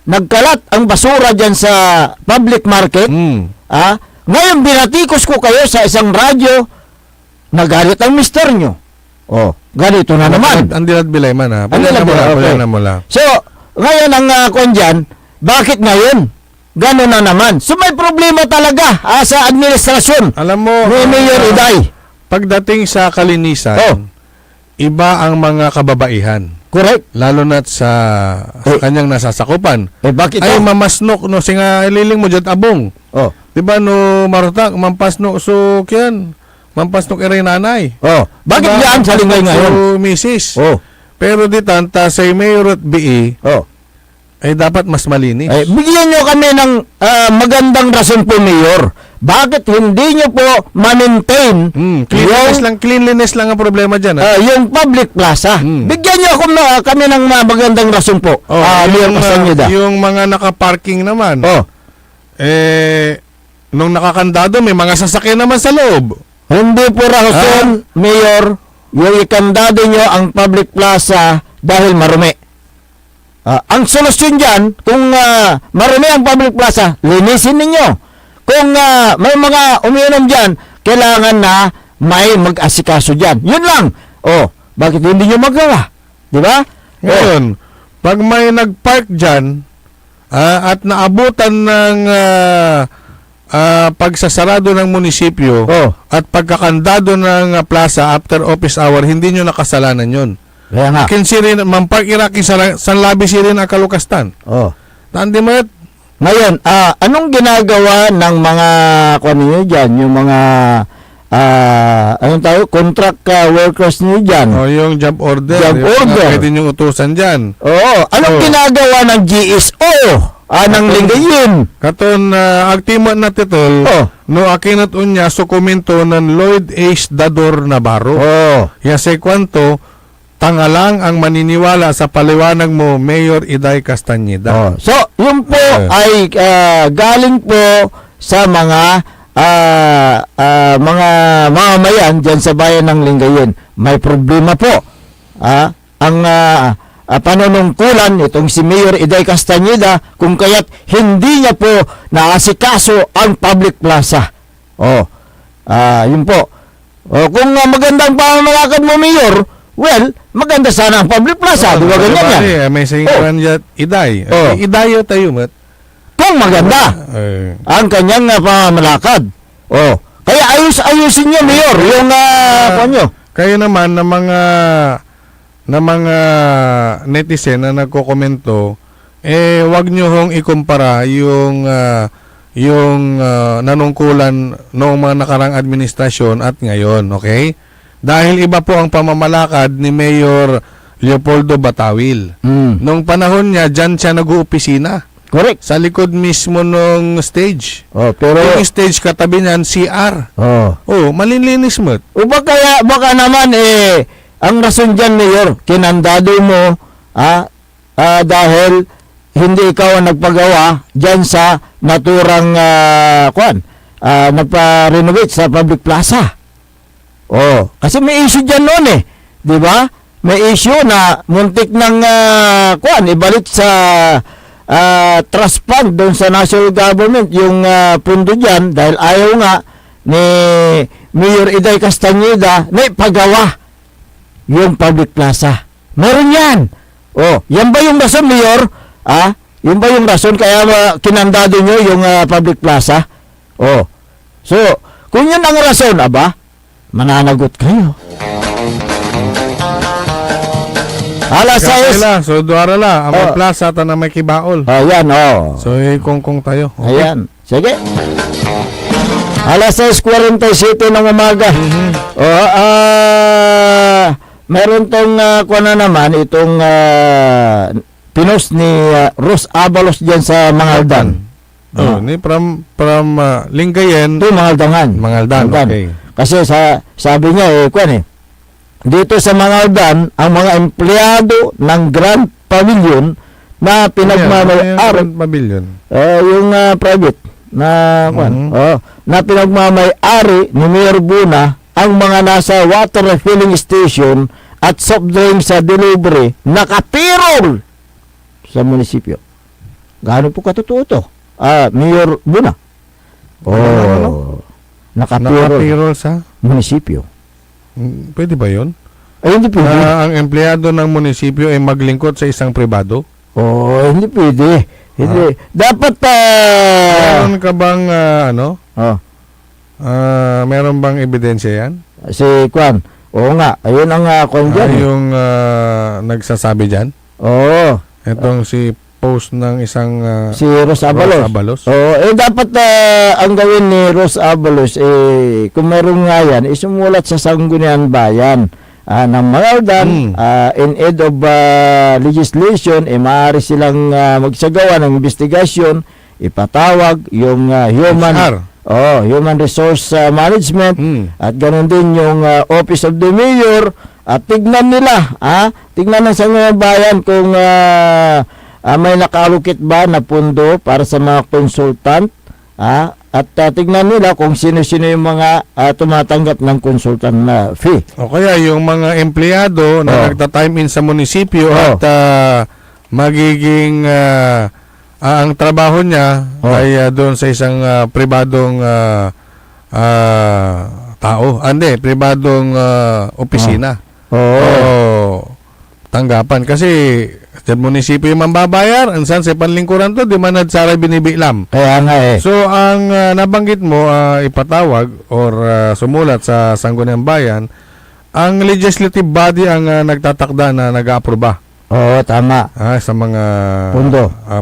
nagkalat ang basura dyan sa public market. Ngayon, binatikos ko kayo sa isang radyo, nagalit ang mister nyo. Ganito na naman. Andilad bilay man ha. So, ngayon ang kon dyan, bakit ngayon? Gano'n na naman. So, may problema talaga sa administrasyon. Alam mo, Mayor Iday. Pagdating sa kalinisan, iba ang mga kababaihan. Correct. Lalo na sa kanyang nasasakupan. Bakit ay mamasnok no singa ililing mo dyan abong. Diba no marutak mampasnok so kyan. Mampasnok iray nanay. Bakit diba? Yan sa lingay ngayon? So misis. Pero di tanta sa Mayor at BE. Ay dapat mas malinis. Bigyan nyo kami ng magandang rason po, Mayor. Bakit hindi nyo po ma-maintain cleanliness lang ang problema dyan. Yung public plaza? Bigyan nyo kami ng magandang rason po. Yung mga nakaparking naman. Nung nakakandado, may mga sasakyan naman sa loob. Hindi po rason, Mayor, yung ikandado nyo ang public plaza dahil marumi. Ang solusyon dyan, kung marumi ang public plaza, linisin ninyo. kung may mga umiinom dyan, kailangan na may mag-asikaso dyan. Yun lang. Oh, bakit hindi nyo magawa? Di ba? Ngayon, pag may nag-park dyan, at naabutan ng pagsasarado ng munisipyo at pagkakandado ng plaza after office hour, hindi nyo nakasalanan yun. Kaya nga. Kinsirin, mampark iraki sa labi sirin ang kalukastan. Oh. Tandi mo yun? Ngayon, anong ginagawa ng mga niyo dyan, yung mga anong tayo, contract workers niyo dyan? O, yung job order. Job order. Pwede nyo utusan dyan. Oo. Anong ginagawa ng GSO? Ng Lingayen? Katon, agtimo na titol, no akinat unya sukomento ng Lloyd H. Dador Navarro. Yase kwanto, tangalang ang maniniwala sa paliwanag mo, Mayor Iday Castañeda. So, yun po ay galing po sa mga mamamayan dyan sa bayan ng Lingayen. May problema po. Ang panunungkulan itong si Mayor Iday Castañeda kung kaya't hindi niya po naasikaso ang public plaza. Yun po. Kung magandang pamamalakad mo, Mayor, well, maganda sana ang public plaza. Di ba ganyan yan? May singaran dyan, Iday. Idayo tayo, mat. Kung maganda ang kanyang pamamalakad. Kaya ayusin niyo, Mayor, yung kanyo. Kayo naman na mga netizen na nagkokomento, wag nyo hong ikumpara yung nanungkulan noong mga nakarang administrasyon at ngayon, okay? Dahil iba po ang pamamalakad ni Mayor Leopoldo Batawil. Noong panahon niya, dyan siya nag-uopisina. Correct. Sa likod mismo ng stage. Pero yung stage katabi niyan, CR. Malilinis mo. Baka naman ang rason dyan, Mayor, kinandado mo dahil hindi ikaw ang nagpagawa dyan sa naturang nagpa-renovate sa public plaza. Kasi may issue dyan noon di ba? May issue na muntik ng ibalik sa trust fund doon sa national government yung pundo dyan dahil ayaw nga ni Mayor Iday Castañeda na ipagawa yung public plaza. Meron yan. Yan ba yung rason, Mayor? Yan ba yung rason kaya kinandado nyo yung public plaza? So, kung yun ang rason, mananagot kayo. Alas 6. So, duwara la. Ang plaza ta na may kibaol. Yan, So, kung tayo. Okay. Ayan. Sige. Alas 6:47 ng umaga. Meron tong naman, itong pinost ni Ros Abalos dyan sa Mangaldan. Ni from Lingayen to Mangaldan. Okay. Kasi sabi niya dito sa Mangaldan, ang mga empleyado ng Grand Pavilion na pinagmamay-ari, yung private na na pinagmamay-ari ni Mayor Buna ang mga nasa water refilling station at soft drink sa delivery nakapirol sa munisipyo. Gaano po katotoo to? Mayor Buna. Nakapirol sa munisipyo. Pwede ba yun? Hindi pwede. Ang empleyado ng munisipyo ay maglingkod sa isang pribado? Hindi pwede. Hindi. Dapat meron ka bang meron bang ebidensya yan? Si Kwan. Oo nga. Ayun ang Kwan dyan. Yung nagsasabi dyan? Itong si post ng isang si Ros Abalos. Dapat ang gawin ni Ros Abalos kung meron nga yan, isumulat sa Sangguniang Bayan ng Mangaldan in aid of legislation, maaari silang magsagawa ng investigasyon, ipatawag yung human resource management at ganoon din yung Office of the Mayor at tignan nila tignan ng Sangguniang Bayan kung may nakalukit ba na pundo para sa mga consultant at tignan nila kung sino-sino yung mga tumatanggap ng consultant na fee. O kaya yung mga empleyado na nagta-time in sa munisipyo at magiging ang trabaho niya ay doon sa isang pribadong tao. Hindi, pribadong opisina. O tanggapan. Kasi sa munisipyo yung mambabayar, ang san sa panlingkuran to, di man nadsara binibilam. Kaya nga eh. So, ang nabanggit mo, ipatawag or sumulat sa Sangguniang Bayan, ang legislative body ang nagtatakda na nag-aaproba. Oo, tama. Sa mga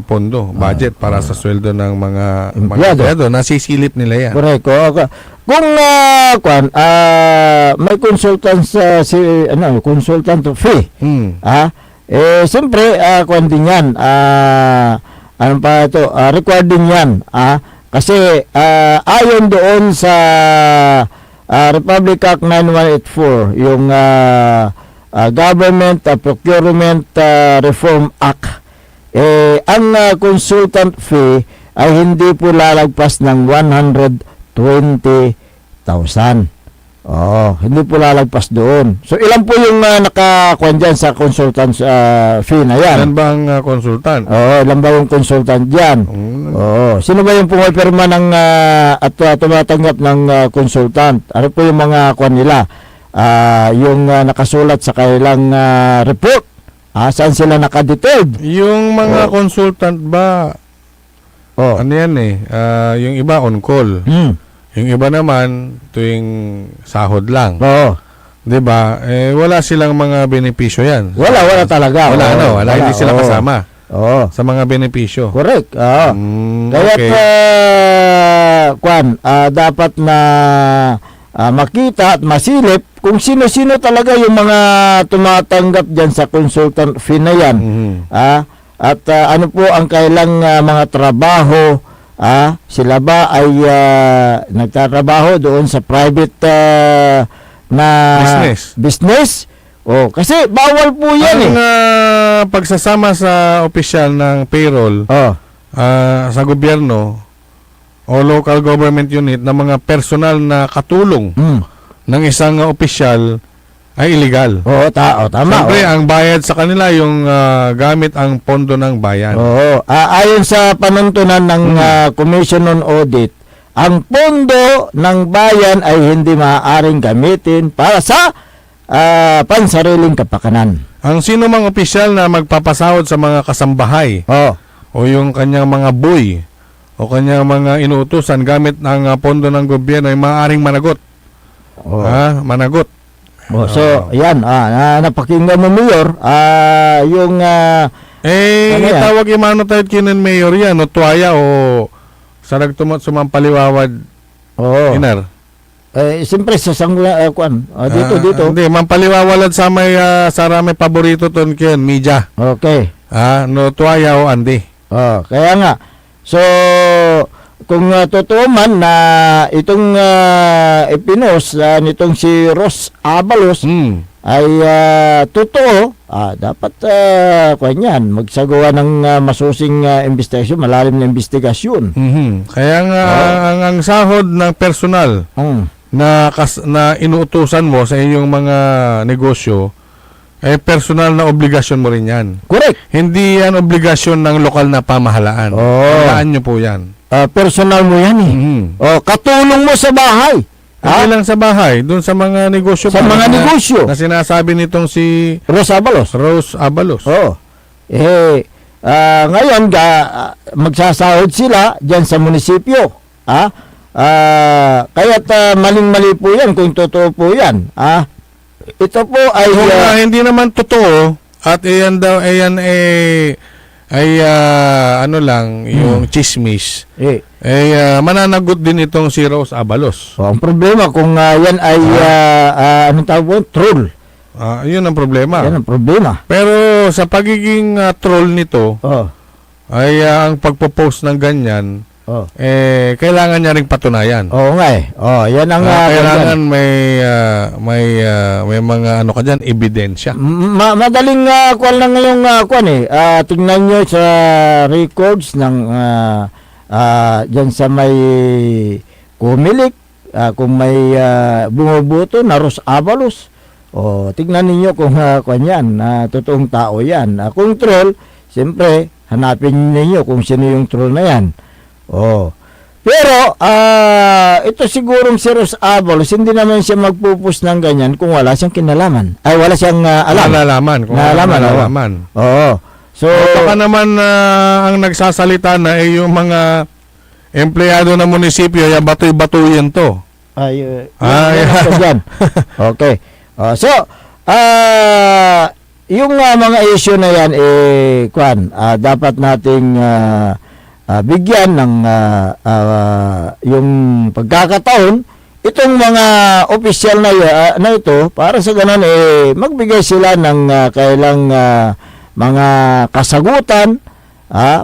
pondo, budget para sa sweldo ng mga empleyado. Nasisilip nila yan. Correct. Kung may consultant consultant fee. Siyempre kuan din yan. Ano pa ito? Required din yan. Kasi ayon doon sa Republic Act 9184, yung Government Procurement Reform Act, ang consultant fee ay hindi po lalagpas ng 120,000. Hindi po lalagpas doon. So, ilan po yung nakakuan dyan sa consultant fee na yan? Ilan ba ang consultant? Ilan ba yung consultant dyan? Sino ba yung pumipirma ng at tumatanggap ng consultant? Ano po yung mga kuan nila? Yung nakasulat sa kanilang report. Saan sila nakadetailed? Yung mga consultant ba, ano yan yung iba on call. Yung iba naman, tuwing sahod lang. Diba? Wala silang mga benepisyo yan. Wala talaga. Wala, hindi sila kasama sa mga benepisyo. Correct. Kaya dapat na makita at masilip kung sino-sino talaga yung mga tumatanggap dyan sa consultant fee na yan. At ano po ang kailang mga trabaho. Sila ba ay nagtatrabaho doon sa private na business? Kasi bawal po yan pagsasama sa opisyal ng payroll sa gobyerno o local government unit ng mga personal na katulong ng isang opisyal ay illegal. Tama. Siyempre, ang bayad sa kanila yung gamit ang pondo ng bayan. Ayon sa panuntunan ng Commission on Audit, ang pondo ng bayan ay hindi maaaring gamitin para sa pansariling kapakanan. Ang sino mang opisyal na magpapasahod sa mga kasambahay o yung kanyang mga boy o kanyang mga inuutusan gamit ng pondo ng gobyerno ay maaaring managot. Managot. So, yan, napakinggan mo, Mayor, yung tawag imano tayo kinin Mayor yan, o tuwaya o sa nagtumot sumampaliwawad inar. Siyempre, sa sangkuan, dito. Hindi, mampaliwawalad sa may paborito ton kin, media. Okay. No tuwaya o andi. Kaya nga, so, kung totoo man na itong ipinos nitong si Ros Abalos ay totoo, dapat kanyan magsagawa ng masusing investigasyon, malalim na investigasyon. Kaya nga ang sahod ng personal na inuutusan mo sa iyong mga negosyo ay personal na obligasyon mo rin yan. Correct. Hindi yan obligasyon ng lokal na pamahalaan. Tandaan nyo po yan. Personal mo yan katulong mo sa bahay. Hindi lang sa bahay, doon sa mga negosyo. Sa mga negosyo. Na sinasabi nitong si Rose Abalos. Ngayon, magsasahod sila dyan sa munisipyo. Kaya't maling-mali po yan kung totoo po yan. Ito po ay... hindi naman totoo at iyan daw, ano lang, yung chismis. Mananagot din itong si Rose Abalos. Ang problema kung yan ay anong tawag po? Troll. Yun ang problema. Yan ang problema. Pero sa pagiging troll nito, ay ang pagpo-post ng ganyan, kailangan niya ring patunayan. Yan ang kailangan may mga ano ka diyan, ebidensya. Madaling kuan lang yung tingnan niyo sa records ng diyan sa may Kumilik, kung may bumubuto na Ros Abalos. Tingnan niyo kung kuan yan, totoong tao yan. Kung troll, siyempre Hanapin ninyo kung sino yung troll na yan. Oh. Pero, ito sigurong si Ros Abalos, hindi naman siya magpupus ng ganyan kung wala siyang kinalaman. Ay, wala siyang alam. Nalalaman. Kung nalalaman. Oo. So, baka naman ang nagsasalita na ay yung mga empleyado ng munisipyo, yung batoy-batuyan to. Yan. Okay. So, yung mga issue na yan, dapat nating bigyan ng yung pagkakataon itong mga opisyal na ito para sa ganun magbigay sila ng kailang mga kasagutan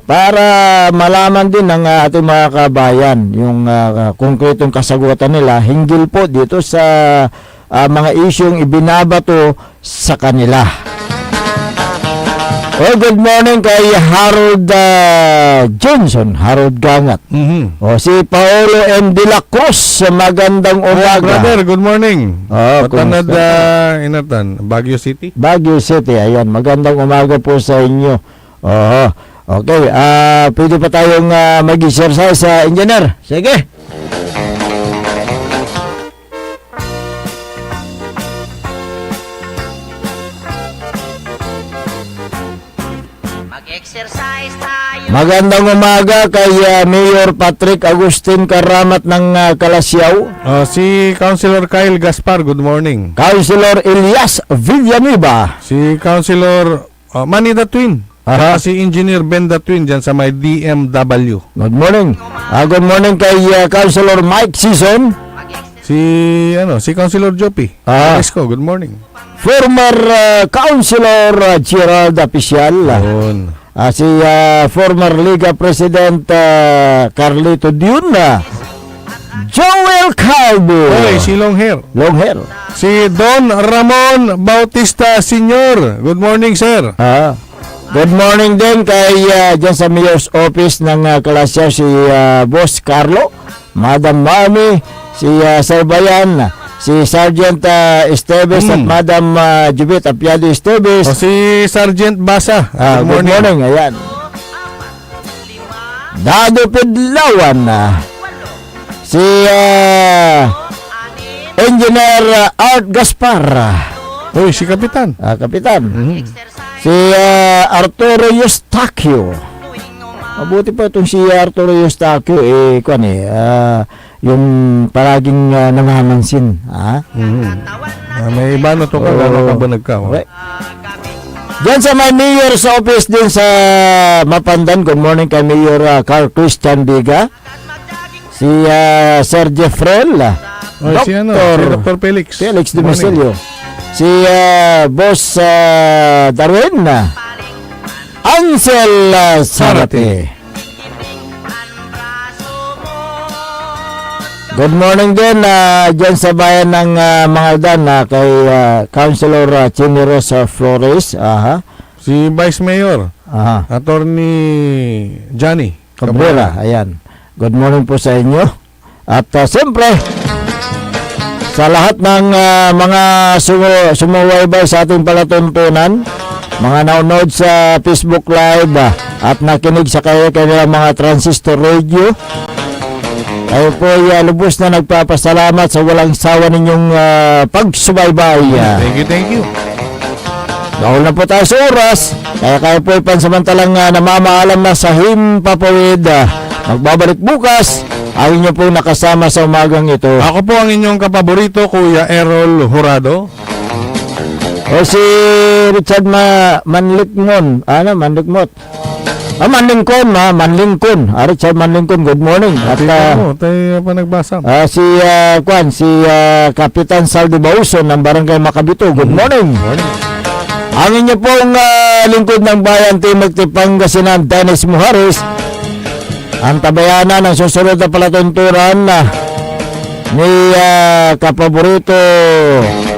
para malaman din ng ating mga kabayan yung konkretong kasagutan nila hinggil po dito sa mga isyong ibinabato sa kanila. Oh, good morning kay Harold Johnson, Harold Gangat. Si Paolo M. De La Cruz, magandang umaga. Brother, good morning. Batanad, Inatan, Baguio City. Baguio City, ayan, magandang umaga po sa inyo. Okay, pwede pa tayong mag-exercise sa engineer. Sige. Magandang umaga kay Mayor Patrick Agustin Karamat ng Kalasyaw. Si Councilor Kyle Gaspar, good morning. Councilor Elias Villanueva. Si Councilor Manny the Twin. Si Engineer Ben the Twin dyan sa may DMW. Good morning. Good morning kay Councilor Mike Season. Si Councilor Jopi. Esco, good morning. Former Councilor Gerald Apicial. Si former Liga President Carlito Diuna. Joel Calvo. Si Long Hair. Long Hair. Si Don Ramon Bautista Sr. Good morning, sir. Good morning din kay dyan sa Mayor's Office ng Kalasyaw si Boss Carlo, Madam Mami, si Sir Bayan, si Sergeant Esteves at Madam Jubit Apiado Esteves. Si Sergeant Basa. Good morning. Ayan. Dado Pedlawan. Si Engineer Art Gaspar. Si Kapitan. Kapitan. Si Arturo Eustaquio. Mabuti pa itong si Arturo Eustaquio yung palaging namamansin. May iba na ito ka, nakabanag ka. Okay. Diyan sa may mayor sa office din sa Mapandan, good morning kay Mayor Carl Christian Biga. Si Sir Jeffrel. Si Dr. Felix Dimicelio. Si Boss Darwin. Ansel Sarate. Good morning din dyan sa bayan ng Mangaldan kay Councilor Chini Rosa Flores. Si Vice Mayor Attorney Johnny Cabrera. Ayan. Good morning po sa inyo. At siyempre sa lahat ng mga sumuwaybay sa ating palatuntunan, mga nanonood sa Facebook Live at nakinig sa kanilang mga transistor radio, kayo po lubos na nagpapasalamat sa walang sawa ninyong pagsubaybay. Thank you. Dahil na po tayo sa oras, kaya kayo po pansamantalang namamaalam na sa Himpapawid. Magbabalik bukas, ang inyo po nakasama sa umagang ito. Ako po ang inyong kapaborito, Kuya Errol Jurado. Si Richard Manlikmon. Manlikmot. Manlingkon. Richard Manlingkon, good morning. At tayo pa nagbasa. Si Kapitan Saldi Bauson ng Barangay Makabito, good morning. Ang inyo pong lingkod ng bayan, Timog Pangasinan, Dennis Muhares. Ang tabayanan ng susunod na palatunturan ni kapaborito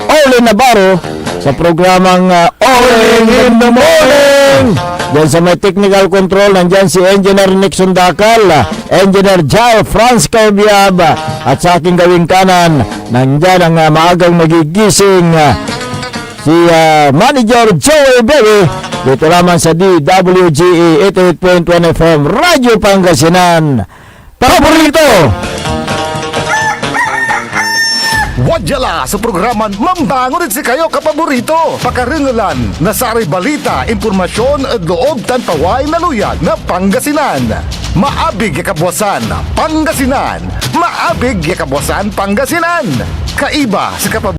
Ole Navarro sa programang Ole in the Morning. Diyan sa may technical control, nandyan si Engineer Nixon Dakal, Engineer Jai Franz Carbiab, at sa aking gawing kanan, nandyan ang maagang nagigising si Manager Joey Berry Dito lamang sa DWGE 88.1 FM Radyo Pangasinan. Paborito! Wadyala sa programan Mambangon si kayo kapaborito. Pakaringalan na sari balita, impormasyon at loob tantaway na luyag na Pangasinan. Maabig yakabwasan Pangasinan. Maabig yakabwasan Pangasinan. Kaiba sa